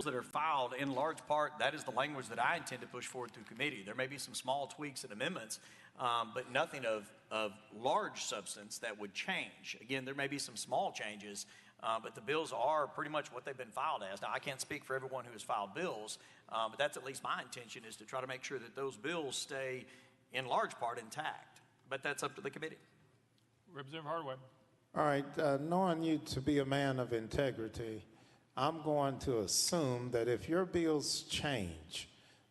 that are filed, in large part, that is the language that I intend to push forward through committee. There may be some small tweaks and amendments, but nothing of large substance that would change. Again, there may be some small changes, but the bills are pretty much what they've been filed as. Now, I can't speak for everyone who has filed bills, but that's at least my intention, is to try to make sure that those bills stay, in large part, intact. But that's up to the committee. Representative Hardaway. All right, knowing you to be a man of integrity, I'm going to assume that if your bills change,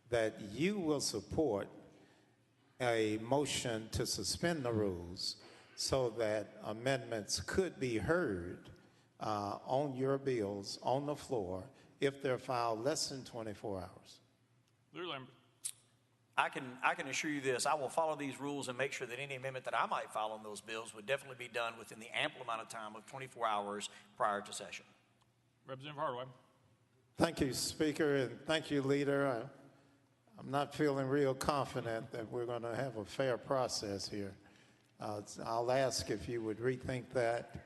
that you will support a motion to suspend the rules so that amendments could be heard on your bills on the floor if they're filed less than 24 hours. Leader Lambert. I can assure you this: I will follow these rules and make sure that any amendment that I might file on those bills would definitely be done within the ample amount of time of 24 hours prior to session. Representative Hardaway. Thank you, Speaker, and thank you, Leader. I'm not feeling real confident that we're going to have a fair process here. I'll ask if you would rethink that,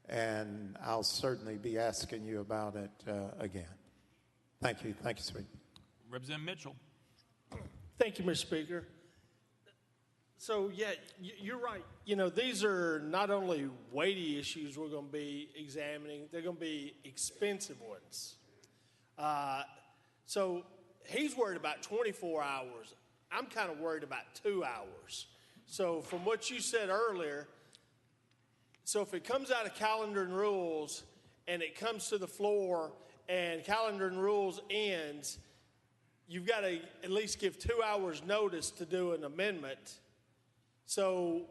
and I'll certainly be asking you about it again. Thank you. Thank you, Speaker. Representative Mitchell. Thank you, Mr. Speaker. So, yeah, you're right. You know, these are not only weighty issues we're going to be examining, they're going to be expensive ones. So he's worried about 24 hours. I'm kind of worried about 2 hours. So from what you said earlier, so if it comes out of calendar and rules and it comes to the floor and calendar and rules ends, you've got to at least give 2 hours notice to do an amendment. So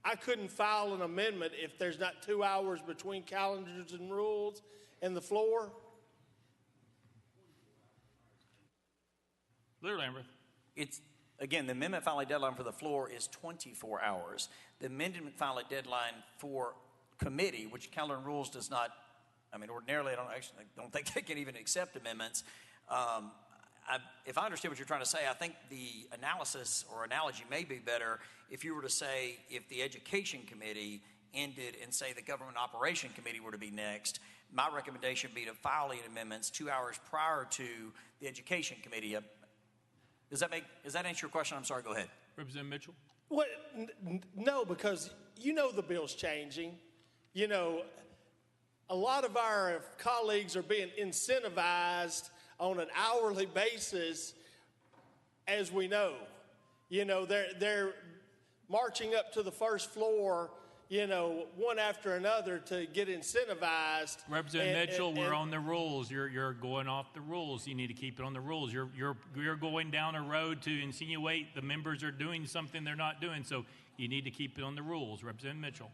I couldn't file an amendment if there's not 2 hours between calendars and rules and the floor. Leader Lambert. It's, again, the amendment filing deadline for the floor is 24 hours. The amendment filing deadline for committee, which calendar and rules does not, I mean, ordinarily I don't think they can even accept amendments. If I understand what you're trying to say, I think the analysis or analogy may be better if you were to say if the Education Committee ended and say the Government Operation Committee were to be next, my recommendation would be to file the amendments 2 hours prior to the Education Committee. Does that answer your question? I'm sorry, go ahead. Representative Mitchell. Well, no, because you know the bill's changing. You know, a lot of our colleagues are being incentivized on an hourly basis, as we know. You know, they're marching up to the first floor, you know, one after another to get incentivized. Representative Mitchell, we're on the rules. You're going off the rules. You need to keep it on the rules. You're going down a road to insinuate the members are doing something they're not doing. So you need to keep it on the rules. Representative Mitchell.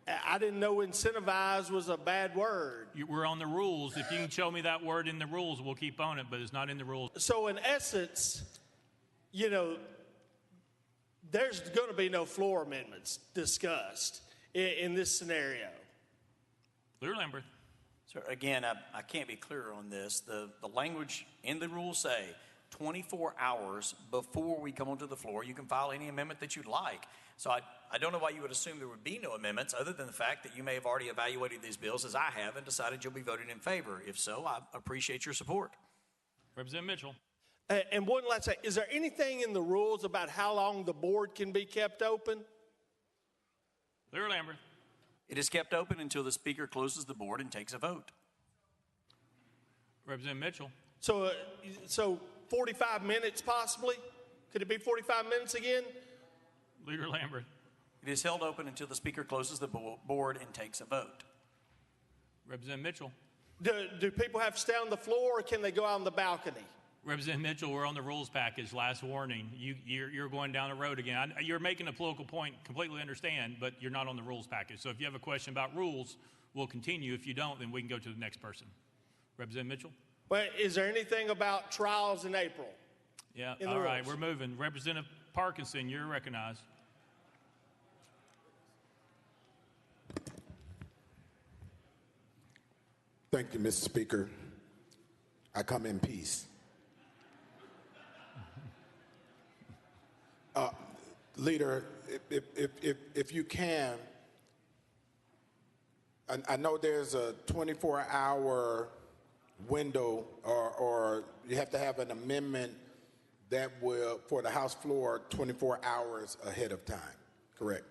I didn't know incentivize was a bad word. We're on the rules. If you can show me that word in the rules, we'll keep on it, but it's not in the rules. So in essence, you know, there's going to be no floor amendments discussed in this scenario. Leader Lambert. So again, I can't be clearer on this. The language in the rules say 24 hours before we come onto the floor, you can file any amendment that you'd like. So I don't know why you would assume there would be no amendments other than the fact that you may have already evaluated these bills as I have and decided you'll be voting in favor. If so, I appreciate your support. Representative Mitchell. And one last thing, is there anything in the rules about how long the board can be kept open? Leader Lambert. It is kept open until the speaker closes the board and takes a vote. Representative Mitchell. So 45 minutes possibly? Could it be 45 minutes again? Leader Lambert. It is held open until the speaker closes the board and takes a vote. Representative Mitchell. Do people have to stay on the floor or can they go out on the balcony? Representative Mitchell, we're on the rules package. Last warning. You're going down the road again. You're making a political point, completely understand, but you're not on the rules package. So if you have a question about rules, we'll continue. If you don't, then we can go to the next person. Representative Mitchell. But is there anything about trials in April? Yeah, all right, we're moving. Representative Parkinson, you're recognized. Thank you, Mr. Speaker. I come in peace. Leader, if you can, I know there's a 24-hour window, or you have to have an amendment that will, for the House floor, 24 hours ahead of time, correct?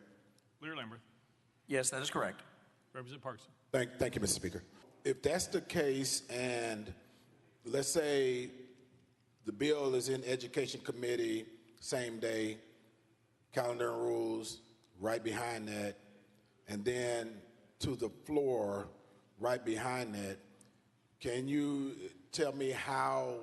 Leader Lamberth. Yes, that is correct. Representative Parkinson. Thank you, Mr. Speaker. If that's the case, and let's say the bill is in Education Committee, same day, calendar and rules right behind that, and then to the floor right behind that, can you tell me how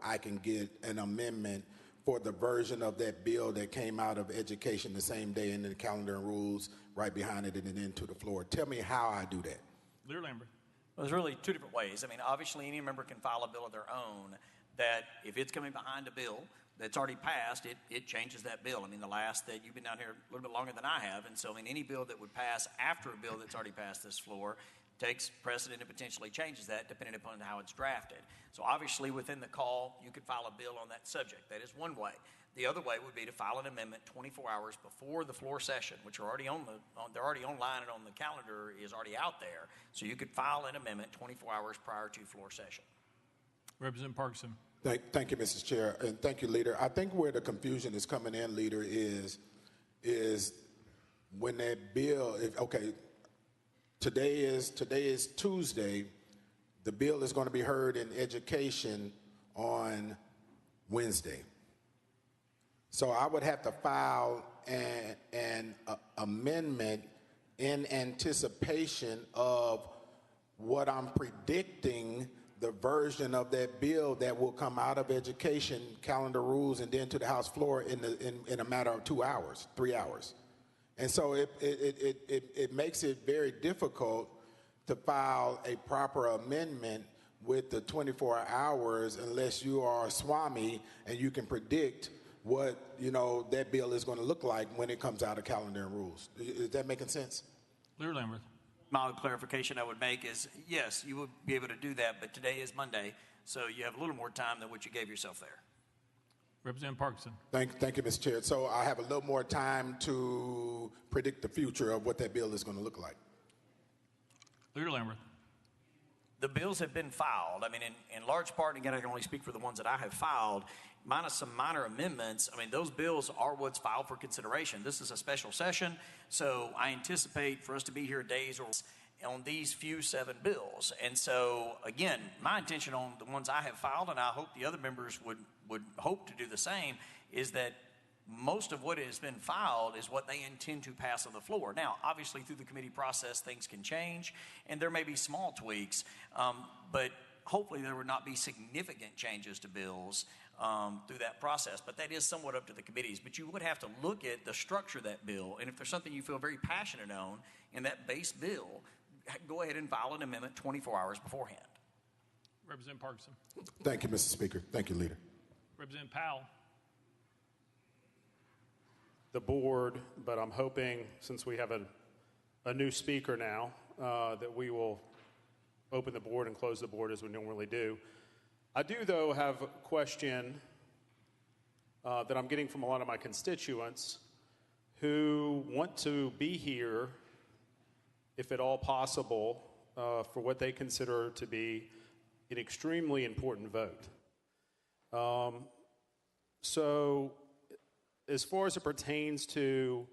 I can get an amendment for the version of that bill that came out of Education the same day, and then the calendar and rules right behind it, and then to the floor? Tell me how I do that. Leader Lamberth. Well, there's really two different ways. I mean, obviously, any member can file a bill of their own that if it's coming behind a bill that's already passed, it changes that bill. I mean, the last that you've been down here a little bit longer than I have, and so, I mean, any bill that would pass after a bill that's already passed this floor takes precedent and potentially changes that depending upon how it's drafted. So obviously, within the call, you could file a bill on that subject. That is one way. The other way would be to file an amendment 24 hours before the floor session, which are already they're already online, and on the calendar is already out there. So you could file an amendment 24 hours prior to floor session. Representative Parkinson. Thank you, Mrs. Chair, and thank you, Leader. I think where the confusion is coming in, Leader, is when that bill, today is Tuesday. The bill is going to be heard in Education on Wednesday. So I would have to file an amendment in anticipation of what I'm predicting the version of that bill that will come out of Education, calendar rules, and then to the House floor in a matter of 2 hours, 3 hours. And so it makes it very difficult to file a proper amendment with the 24 hours unless you are a Swami and you can predict what that bill is going to look like when it comes out of calendar and rules. Is that making sense? Leader Lamberth. Mild clarification I would make is, yes, you would be able to do that, but today is Monday, so you have a little more time than what you gave yourself there. Representative Parkinson. Thank you, Mr. Chair. So I have a little more time to predict the future of what that bill is going to look like. Leader Lamberth. The bills have been filed. I mean, in large part, again, I can only speak for the ones that I have filed, minus some minor amendments. I mean, those bills are what's filed for consideration. This is a special session, so I anticipate for us to be here days or on these few 7 bills. And so, again, my intention on the ones I have filed, and I hope the other members would hope to do the same, is that most of what has been filed is what they intend to pass on the floor. Now, obviously, through the committee process, things can change, and there may be small tweaks, but hopefully there would not be significant changes to bills through that process. But that is somewhat up to the committees. But you would have to look at the structure of that bill, and if there's something you feel very passionate on in that base bill, go ahead and file an amendment 24 hours beforehand. Representative Parkinson. Thank you, Mr. Speaker. Thank you, Leader. Representative Powell. The board, but I'm hoping, since we have a new speaker now, that we will open the board and close the board as we normally do. I do, though, have a question that I'm getting from a lot of my constituents who want to be here, if at all possible, for what they consider to be an extremely important vote. So as far as it pertains to,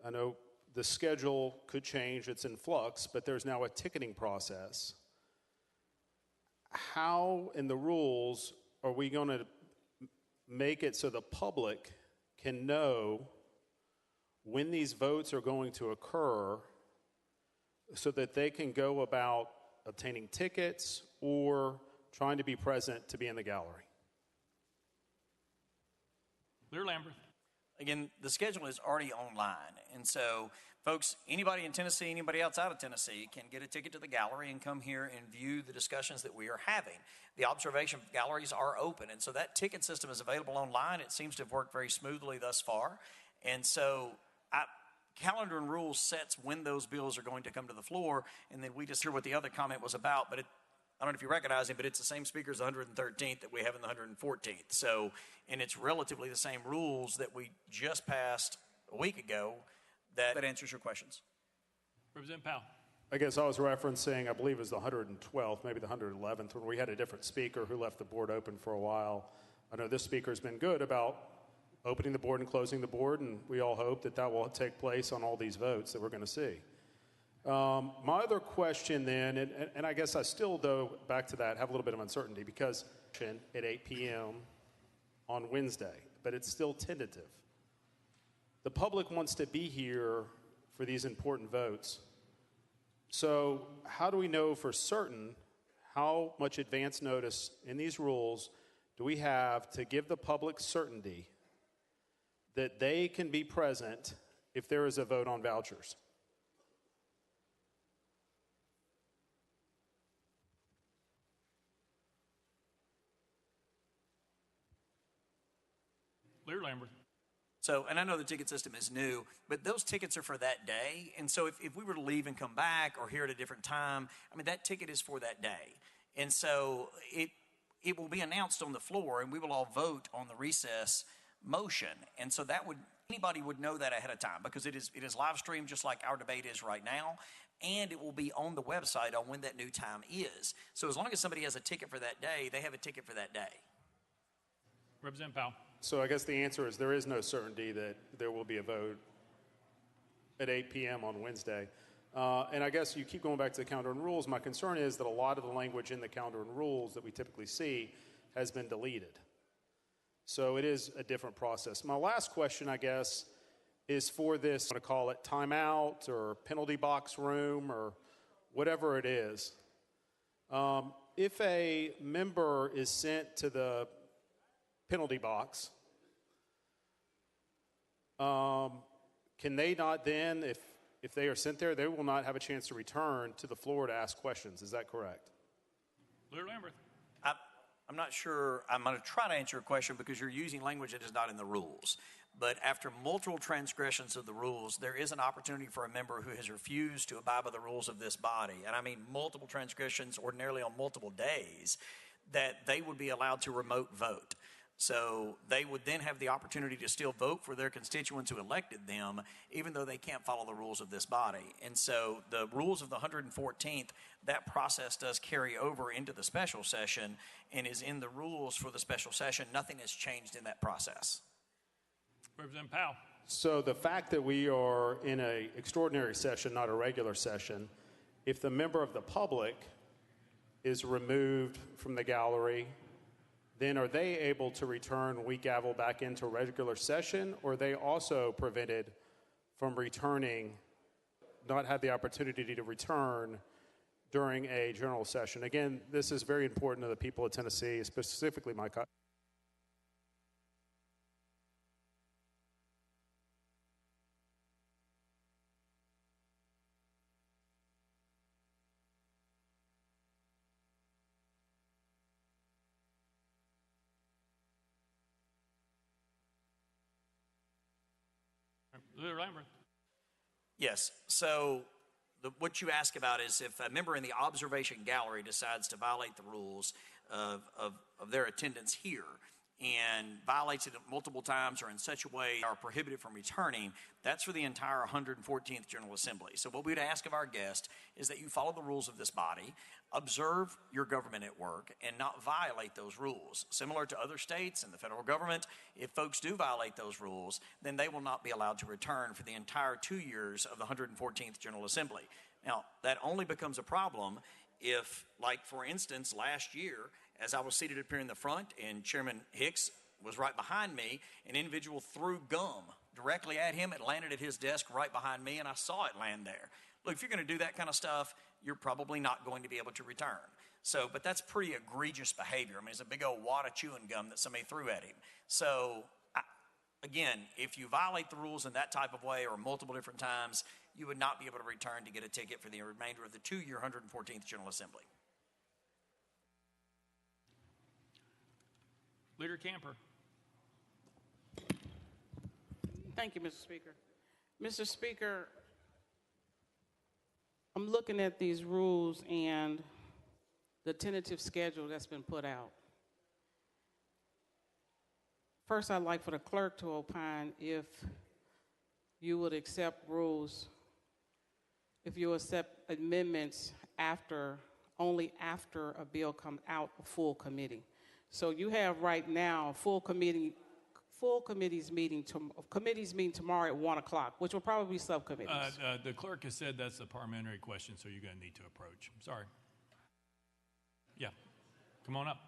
I know the schedule could change, it's in flux, but there's now a ticketing process. How in the rules are we going to make it so the public can know when these votes are going to occur so that they can go about obtaining tickets or trying to be present to be in the gallery? Leader Lamberth. Again, the schedule is already online. And so, folks, anybody in Tennessee, anybody outside of Tennessee can get a ticket to the gallery and come here and view the discussions that we are having. The observation galleries are open. And so that ticket system is available online. It seems to have worked very smoothly thus far. And so calendar and rules sets when those bills are going to come to the floor. And then we just hear what the other comment was about. But I don't know if you recognize him, but it's the same speaker as the 113th that we have in the 114th. So, and it's relatively the same rules that we just passed a week ago. That answers your questions. Representative Powell. I guess I was referencing, I believe it was the 112th, maybe the 111th, when we had a different speaker who left the board open for a while. I know this speaker's been good about opening the board and closing the board, and we all hope that that will take place on all these votes that we're going to see. My other question then, and I guess I still, though, back to that, have a little bit of uncertainty because at 8 p.m. on Wednesday, but it's still tentative. The public wants to be here for these important votes. So how do we know for certain how much advance notice in these rules do we have to give the public certainty that they can be present if there is a vote on vouchers? Lear Lambert. So, and I know the ticket system is new, but those tickets are for that day. And so if we were to leave and come back or here at a different time, I mean, that ticket is for that day. And so it will be announced on the floor and we will all vote on the recess motion. And so anybody would know that ahead of time because it is live streamed just like our debate is right now. And it will be on the website on when that new time is. So as long as somebody has a ticket for that day, they have a ticket for that day. Representative Powell. So I guess the answer is there is no certainty that there will be a vote at 8 p.m. on Wednesday. And I guess you keep going back to the calendar and rules. My concern is that a lot of the language in the calendar and rules that we typically see has been deleted. So it is a different process. My last question, I guess, is for this, I'm going to call it timeout or penalty box room or whatever it is. If a member is sent to the penalty box, can they not then, if they are sent there, they will not have a chance to return to the floor to ask questions. Is that correct? Lear Lambert. I'm not sure. I'm going to try to answer your question because you're using language that is not in the rules. But after multiple transgressions of the rules, there is an opportunity for a member who has refused to abide by the rules of this body, and I mean multiple transgressions ordinarily on multiple days, that they would be allowed to remote vote. So they would then have the opportunity to still vote for their constituents who elected them, even though they can't follow the rules of this body. And so the rules of the 114th, that process does carry over into the special session and is in the rules for the special session. Nothing has changed in that process. Representative Powell. So the fact that we are in an extraordinary session, not a regular session, if the member of the public is removed from the gallery, then are they able to return weak gavel back into regular session, or are they also prevented from returning, not have the opportunity to return during a general session? Again, this is very important to the people of Tennessee, specifically my Lear Lambert. Yes. So what you ask about is if a member in the observation gallery decides to violate the rules of their attendance here and violates it multiple times or in such a way are prohibited from returning, that's for the entire 114th General Assembly. So what we would ask of our guest is that you follow the rules of this body, observe your government at work, and not violate those rules. Similar to other states and the federal government, if folks do violate those rules, then they will not be allowed to return for the entire 2 years of the 114th General Assembly. Now, that only becomes a problem if, like for instance, last year, as I was seated up here in the front and Chairman Hicks was right behind me, an individual threw gum directly at him. It landed at his desk right behind me, and I saw it land there. Look, if you're going to do that kind of stuff, you're probably not going to be able to return. So, but that's pretty egregious behavior. I mean, it's a big old wad of chewing gum that somebody threw at him. So, again, if you violate the rules in that type of way or multiple different times, you would not be able to return to get a ticket for the remainder of the 2-year 114th General Assembly. Leader Camper. Thank you, Mr. Speaker. Mr. Speaker, I'm looking at these rules and the tentative schedule that's been put out. First, I'd like for the clerk to opine if you would accept rules if you accept amendments only after a bill comes out of full committee. So you have right now committees meeting tomorrow at 1 o'clock, which will probably be subcommittees. The clerk has said that's a parliamentary question, so you're going to need to approach. Sorry. Yeah. Come on up.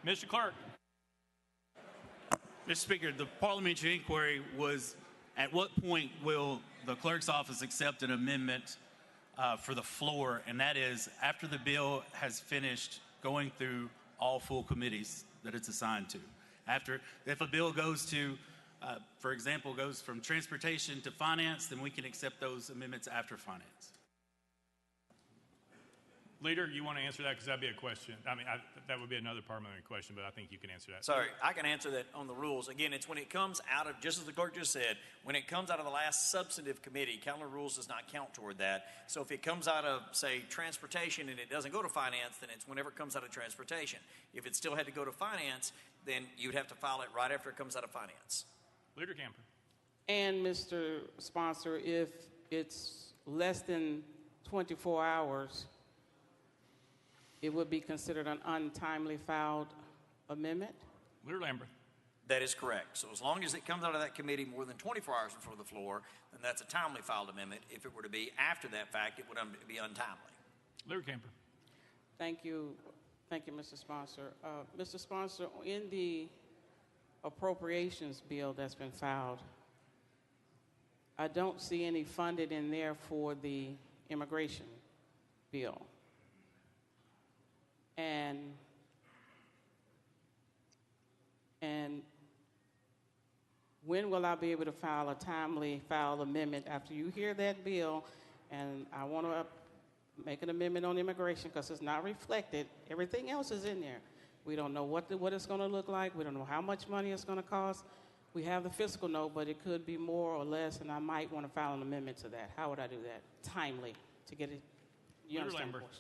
Mr. Clerk. Mr. Speaker, the parliamentary inquiry was, at what point will the clerk's office accept an amendment for the floor? And that is after the bill has finished going through all full committees that it's assigned to. If a bill goes to, for example, goes from transportation to finance, then we can accept those amendments after finance. Leader, you want to answer that? Because that'd be a question. I mean, that would be another parliamentary question, but I think you can answer that. Sorry, I can answer that on the rules. Again, it's when it comes out of, just as the clerk just said, when it comes out of the last substantive committee, calendar rules does not count toward that. So if it comes out of, say, transportation and it doesn't go to finance, then it's whenever it comes out of transportation. If it still had to go to finance, then you'd have to file it right after it comes out of finance. Leader Camper. And Mr. Sponsor, if it's less than 24 hours, it would be considered an untimely filed amendment? Leader Lambert. That is correct. So as long as it comes out of that committee more than 24 hours before the floor, then that's a timely filed amendment. If it were to be after that fact, it would be untimely. Leader Camper. Thank you. Thank you, Mr. Sponsor. Mr. Sponsor, in the appropriations bill that's been filed, I don't see any funded in there for the immigration bill. And when will I be able to file a timely file amendment after you hear that bill? And I want to make an amendment on immigration because it's not reflected. Everything else is in there. We don't know what it's going to look like. We don't know how much money it's going to cost. We have the fiscal note, but it could be more or less, and I might want to file an amendment to that. How would I do that? Timely, to get it. You Leader understand? Lambert.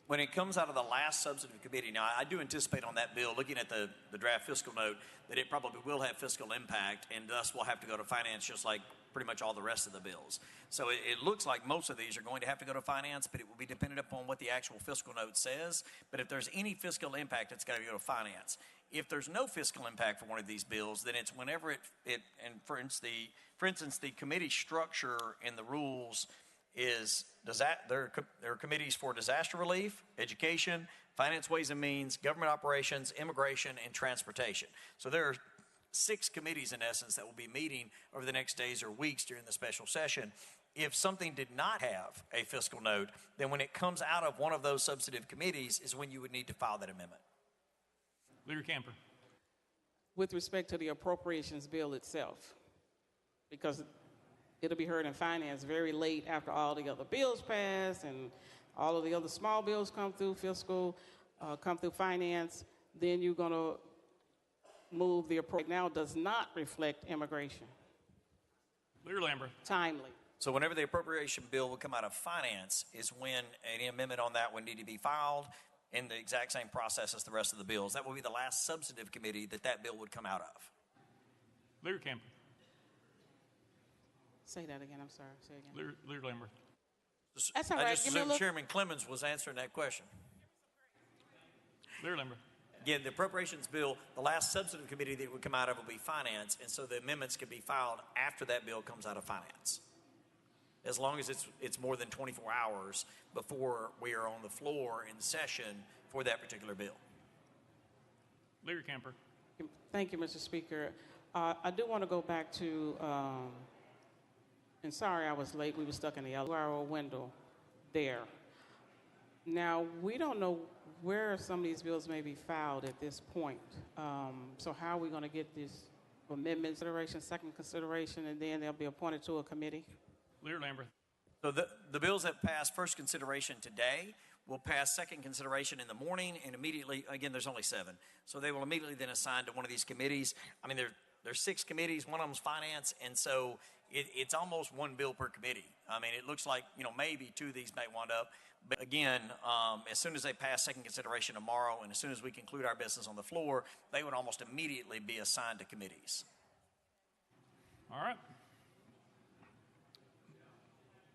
When it comes out of the last substantive committee, now I do anticipate on that bill, looking at the draft fiscal note, that it probably will have fiscal impact and thus will have to go to finance just like pretty much all the rest of the bills. So it looks like most of these are going to have to go to finance, but it will be dependent upon what the actual fiscal note says. But if there's any fiscal impact, it's got to go to finance. If there's no fiscal impact for one of these bills, then it's whenever and for instance, the committee structure in the rules is there are committees for disaster relief, education, finance, ways and means, government operations, immigration, and transportation. So there are 6 committees in essence that will be meeting over the next days or weeks during the special session. If something did not have a fiscal note, then when it comes out of one of those substantive committees is when you would need to file that amendment. Leader Camper. With respect to the appropriations bill itself, because it'll be heard in finance very late after all the other bills pass and all of the other small bills come through fiscal, come through finance, then you're going to move the appropriate. Now does not reflect immigration. Leader Lambert. Timely. So whenever the appropriation bill will come out of finance is when any amendment on that would need to be filed in the exact same process as the rest of the bills. That will be the last substantive committee that bill would come out of. Leader Camper. Say that again. I'm sorry. Say it again. Leader Lambert. That's all right. I just Give me a assumed look. Chairman Clemens was answering that question. Leader Lambert. Again, the appropriations bill, the last substantive committee that it would come out of will be finance, and so the amendments can be filed after that bill comes out of finance, as long as it's more than 24 hours before we are on the floor in session for that particular bill. Leader Camper. Thank you, Mr. Speaker. I do want to go back to, and sorry I was late. We were stuck in the 2-hour window there. Now, we don't know where some of these bills may be filed at this point. So how are we going to get these amendments, consideration, second consideration, and then they'll be appointed to a committee? Leader Lambert. So the bills that pass first consideration today will pass second consideration in the morning, and immediately, again, there's only 7. So they will immediately then assign to one of these committees. I mean, there's 6 committees, one of them's finance, and so it's almost one bill per committee. I mean, it looks like, maybe 2 of these may wind up. But again, as soon as they pass second consideration tomorrow, and as soon as we conclude our business on the floor, they would almost immediately be assigned to committees. All right.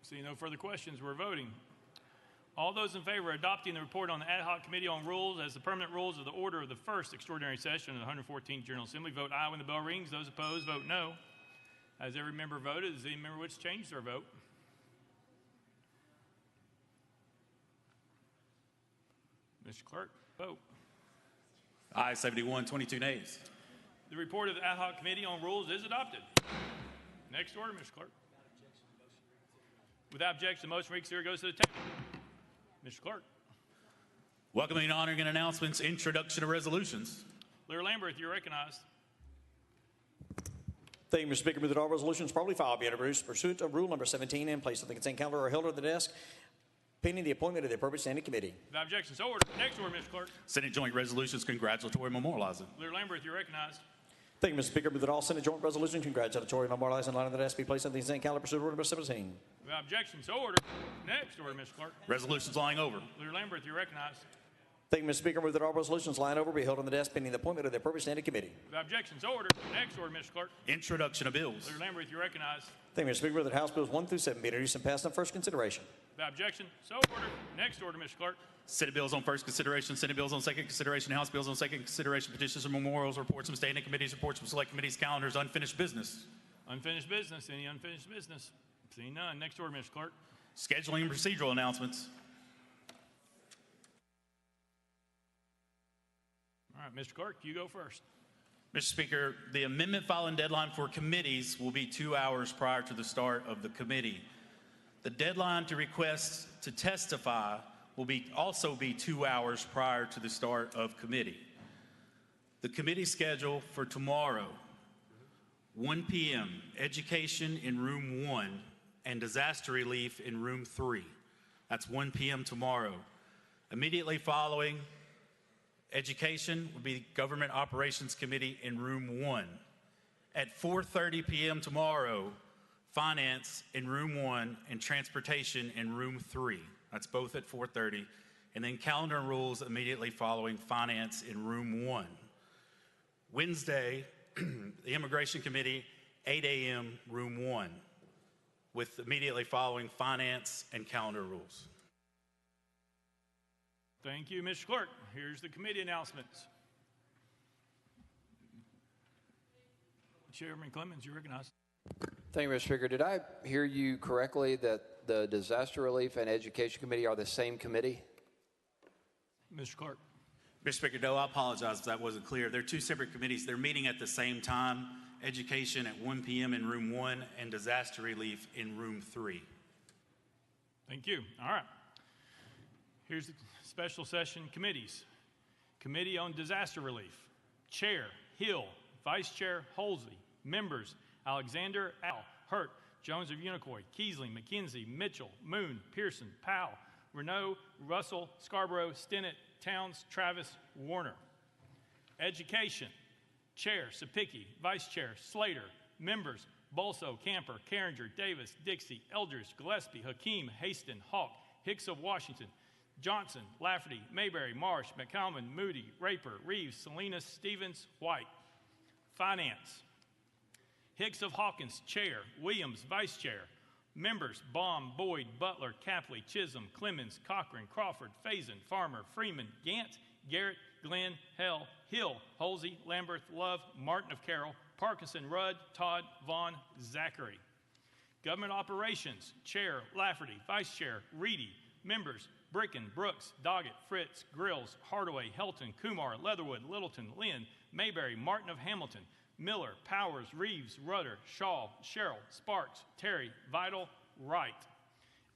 Seeing no further questions, we're voting. All those in favor of adopting the report on the Ad Hoc Committee on Rules as the permanent rules of the order of the first extraordinary session of the 114th General Assembly, vote aye when the bell rings. Those opposed, vote no. Has every member voted? Does any member wish to change their vote? Mr. Clerk, vote. Ayes 71, 22 nays. The report of the ad hoc committee on rules is adopted. Next order, Mr. Clerk. Without objection, the motion for reconsider goes to the table. Mr. Clerk. Welcoming, honoring, and announcements. Introduction of resolutions. Lear Lambert, you're recognized. Thank you, Mr. Speaker. Move that all resolutions properly filed be introduced pursuant to Rule number 17 and placed on the consent calendar or held at the desk pending the appointment of the appropriate standing committee. Without objection, so ordered. Next order, Mr. Clerk. Senate Joint Resolutions congratulatory memorializing. Lear Lambert, you're recognized. Thank you, Mr. Speaker. Move that all Senate joint resolutions congratulatory memorializing and line on the desk be placed on the consent calendar pursuant to Rule number 17. Without objection, so ordered. Next order, Mr. Clerk. Resolutions lying over. Lear Lambert, you're recognized. Thank you, Mr. Speaker. Move that all resolutions lying over be held on the desk pending the appointment of the appropriate standing committee. Without objection, so ordered. Next order, Mr. Clerk. Introduction of bills. Lear Lambert, you're recognized. Thank you, Mr. Speaker. Move that House Bills 1 through 7 be introduced and passed on first consideration. Without objection, so ordered. Next order, Mr. Clerk. Senate bills on first consideration, Senate bills on second consideration, House bills on second consideration, petitions and memorials, reports from standing committees, reports from select committees, calendars, unfinished business. Unfinished business. Any unfinished business? Seeing none. Next order, Mr. Clerk. Scheduling and procedural announcements. All right, Mr. Clerk, you go first. Mr. Speaker, the amendment filing deadline for committees will be 2 hours prior to the start of the committee. The deadline to request to testify will also be 2 hours prior to the start of committee. The committee schedule for tomorrow, 1 p.m., education in room 1 and disaster relief in room 3. That's 1 p.m. tomorrow. Immediately following education will be Government Operations Committee in room 1. At 4:30 p.m. tomorrow, finance in room 1 and transportation in room 3. That's both at 4:30. And then calendar and rules immediately following finance in room 1. Wednesday, the Immigration Committee, 8 a.m., room 1, with immediately following finance and calendar rules. Thank you, Mr. Clerk. Here's the committee announcements. Chairman Clemens, you're recognized. Thank you, Mr. Speaker. Did I hear you correctly that the Disaster Relief and Education Committee are the same committee? Mr. Clerk. Mr. Speaker, no, I apologize if that wasn't clear. They're two separate committees. They're meeting at the same time. Education at 1 p.m. in room 1 and disaster relief in room 3. Thank you. All right. Here's the special session committees. Committee on Disaster Relief. Chair, Hill. Vice Chair, Holsey. Members, Alexander, Al, Hurt, Jones of Unicoi, Keesley, McKenzie, Mitchell, Moon, Pearson, Powell, Renault, Russell, Scarborough, Stinnett, Towns, Travis, Warner. Education. Chair, Sapicki. Vice Chair, Slater. Members, Bolso, Camper, Carringer, Davis, Dixie, Eldridge, Gillespie, Hakeem, Haston, Hawk, Hicks of Washington, Johnson, Lafferty, Mayberry, Marsh, McCalman, Moody, Raper, Reeves, Salinas, Stevens, White. Finance. Hicks of Hawkins, Chair. Williams, Vice Chair. Members, Baum, Boyd, Butler, Capley, Chisholm, Clemens, Cochran, Crawford, Faison, Farmer, Freeman, Gant, Garrett, Glenn, Hill, Holsey, Lambert, Love, Martin of Carroll, Parkinson, Rudd, Todd, Vaughn, Zachary. Government Operations, Chair, Lafferty, Vice Chair, Reedy. Members, Bricken, Brooks, Doggett, Fritz, Grills, Hardaway, Helton, Kumar, Leatherwood, Littleton, Lynn, Mayberry, Martin of Hamilton, Miller, Powers, Reeves, Rudder, Shaw, Sherrill, Sparks, Terry, Vital, Wright.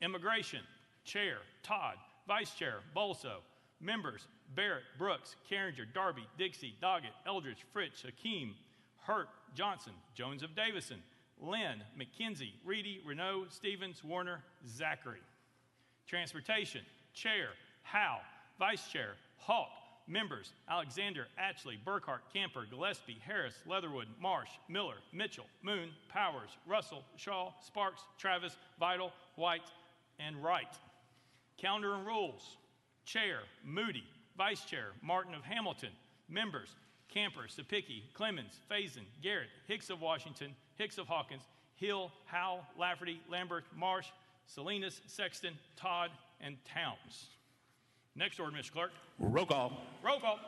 Immigration, Chair, Todd, Vice Chair, Bolso. Members, Barrett, Brooks, Carringer, Darby, Dixie, Doggett, Eldridge, Fritz, Hakeem, Hurt, Johnson, Jones of Davison, Lynn, McKenzie, Reedy, Renault, Stevens, Warner, Zachary. Transportation, Chair, Howe, Vice Chair, Hawk. Members, Alexander, Atchley, Burkhart, Camper, Gillespie, Harris, Leatherwood, Marsh, Miller, Mitchell, Moon, Powers, Russell, Shaw, Sparks, Travis, Vital, White, and Wright. Calendar and rules. Chair, Moody. Vice Chair, Martin of Hamilton. Members, Camper, Sapicki, Clemens, Faison, Garrett, Hicks of Washington, Hicks of Hawkins, Hill, Howell, Lafferty, Lambert, Marsh, Salinas, Sexton, Todd, and Towns. Next order, Mr. Clerk. Roll call. Roll call.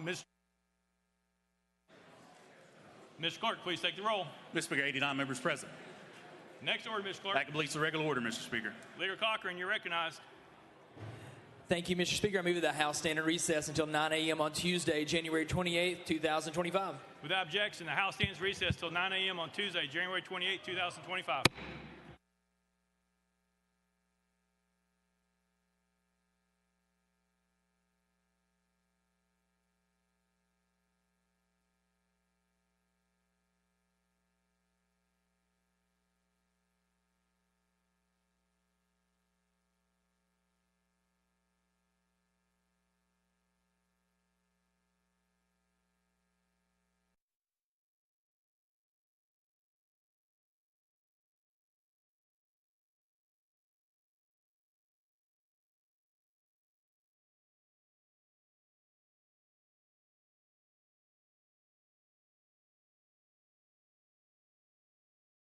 Mr. Clerk, please take the roll. Mr. Speaker, 89 members present. Next order, Mr. Clerk. That completes the regular order, Mr. Speaker. Leader Cochran, you're recognized. Thank you, Mr. Speaker. I move that the House stand in recess until 9 a.m. on Tuesday, January 28th, 2025. Without objection, the House stands recessed till 9 a.m. on Tuesday, January 28, 2025.